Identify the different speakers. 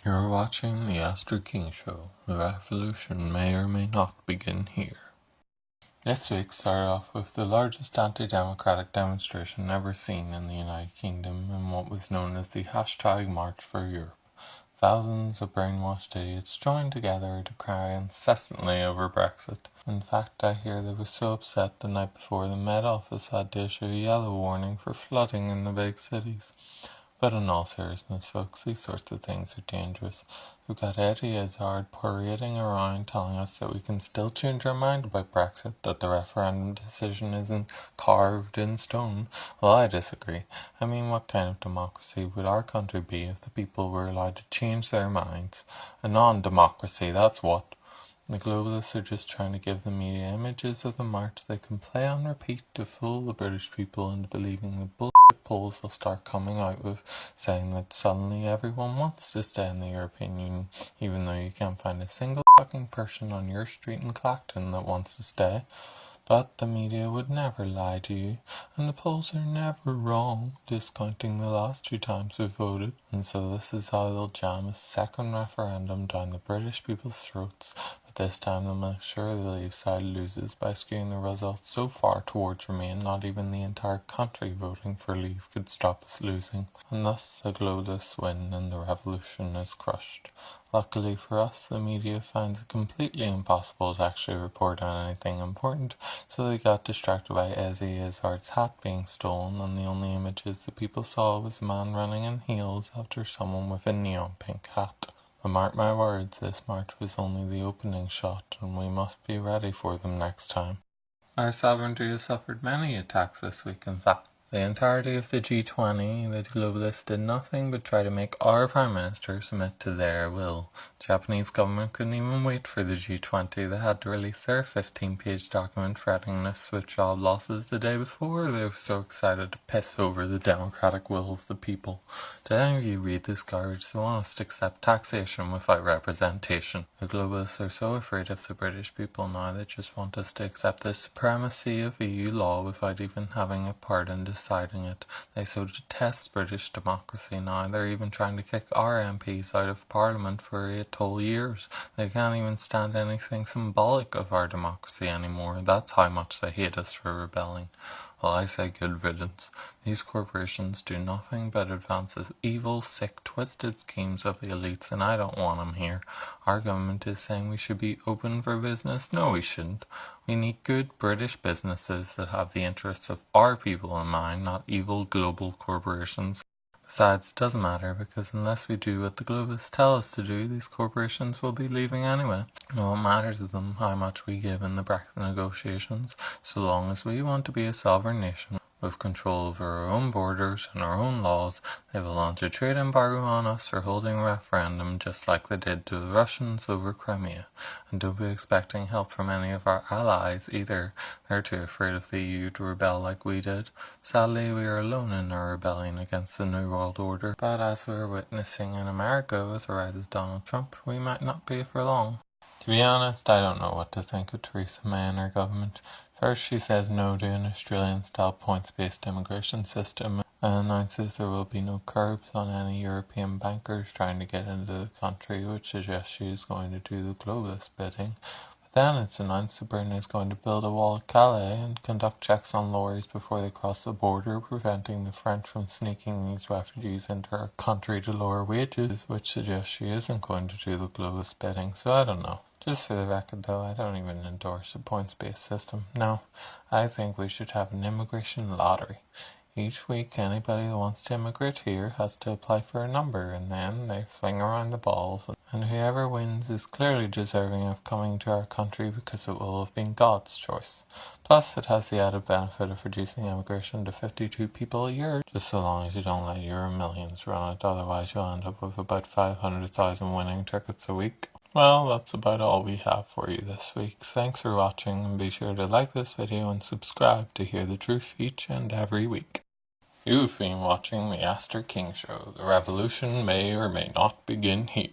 Speaker 1: You're watching the Aster King Show. The revolution may or may not begin here. This week started off with the largest anti-democratic demonstration ever seen in the United Kingdom in what was known as the #March for Europe. Thousands of brainwashed idiots joined together to cry incessantly over Brexit. In fact, I hear they were so upset the night before the Met Office had to issue a yellow warning for flooding in the big cities. But in all seriousness, folks, these sorts of things are dangerous. We've got Eddie Izzard parading around telling us that we can still change our mind about Brexit, that the referendum decision isn't carved in stone. Well, I disagree. I mean, what kind of democracy would our country be if the people were allowed to change their minds? A non-democracy, that's what. The globalists are just trying to give the media images of the march they can play on repeat to fool the British people into believing the bullshit polls will start coming out with, saying that suddenly everyone wants to stay in the European Union, even though you can't find a single fucking person on your street in Clacton that wants to stay. But the media would never lie to you, and the polls are never wrong, discounting the last 2 times we voted. And so this is how they'll jam a second referendum down the British people's throats. But this time they'll make sure the Leave side loses by skewing the results so far towards Remain not even the entire country voting for Leave could stop us losing. And thus the globalists win and the revolution is crushed. Luckily for us, the media finds it completely impossible to actually report on anything important, so they got distracted by Eddie Izzard's hat being stolen, and the only images the people saw was a man running in heels after someone with a neon pink hat. But mark my words, this march was only the opening shot, and we must be ready for them next time. Our sovereignty has suffered many attacks this week, in fact. The entirety of the G20, the globalists did nothing but try to make our Prime Minister submit to their will. The Japanese government couldn't even wait for the G20. They had to release their 15-page document threatening us with job losses the day before. They were so excited to piss over the democratic will of the people. Did any of you read this garbage? They want us to accept taxation without representation. The globalists are so afraid of the British people now they just want us to accept the supremacy of EU law without even having a part in deciding it. They so detest British democracy now, they're even trying to kick our MPs out of Parliament for 8 whole years. They can't even stand anything symbolic of our democracy anymore. That's how much they hate us for rebelling. Well, I say good riddance. These corporations do nothing but advance the evil, sick, twisted schemes of the elites, and I don't want them here. Our government is saying we should be open for business. No, we shouldn't. We need good British businesses that have the interests of our people in mind, not evil global corporations. Besides, it doesn't matter, because unless we do what the globalists tell us to do, these corporations will be leaving anyway. No, it matters to them how much we give in the Brexit negotiations, so long as we want to be a sovereign nation with control over our own borders and our own laws. They will launch a trade embargo on us for holding a referendum just like they did to the Russians over Crimea. And don't be expecting help from any of our allies either. They're too afraid of the EU to rebel like we did. Sadly, we are alone in our rebellion against the New World Order. But as we're witnessing in America with the rise of Donald Trump, we might not be for long. To be honest, I don't know what to think of Theresa May and her government. First, she says no to an Australian-style points-based immigration system and announces there will be no curbs on any European bankers trying to get into the country, which suggests she is going to do the globalist bidding. But then it's announced that Britain is going to build a wall at Calais and conduct checks on lorries before they cross the border, preventing the French from sneaking these refugees into our country to lower wages, which suggests she isn't going to do the globalist bidding, so I don't know. Just for the record though, I don't even endorse a points-based system. No, I think we should have an immigration lottery. Each week anybody that wants to immigrate here has to apply for a number, and then they fling around the balls, and whoever wins is clearly deserving of coming to our country because it will have been God's choice. Plus it has the added benefit of reducing immigration to 52 people a year, just so long as you don't let your millions run it, otherwise you'll end up with about 500,000 winning tickets a week. Well, that's about all we have for you this week. Thanks for watching, and be sure to like this video and subscribe to hear the truth each and every week. You've been watching the Aster King Show. The revolution may or may not begin here.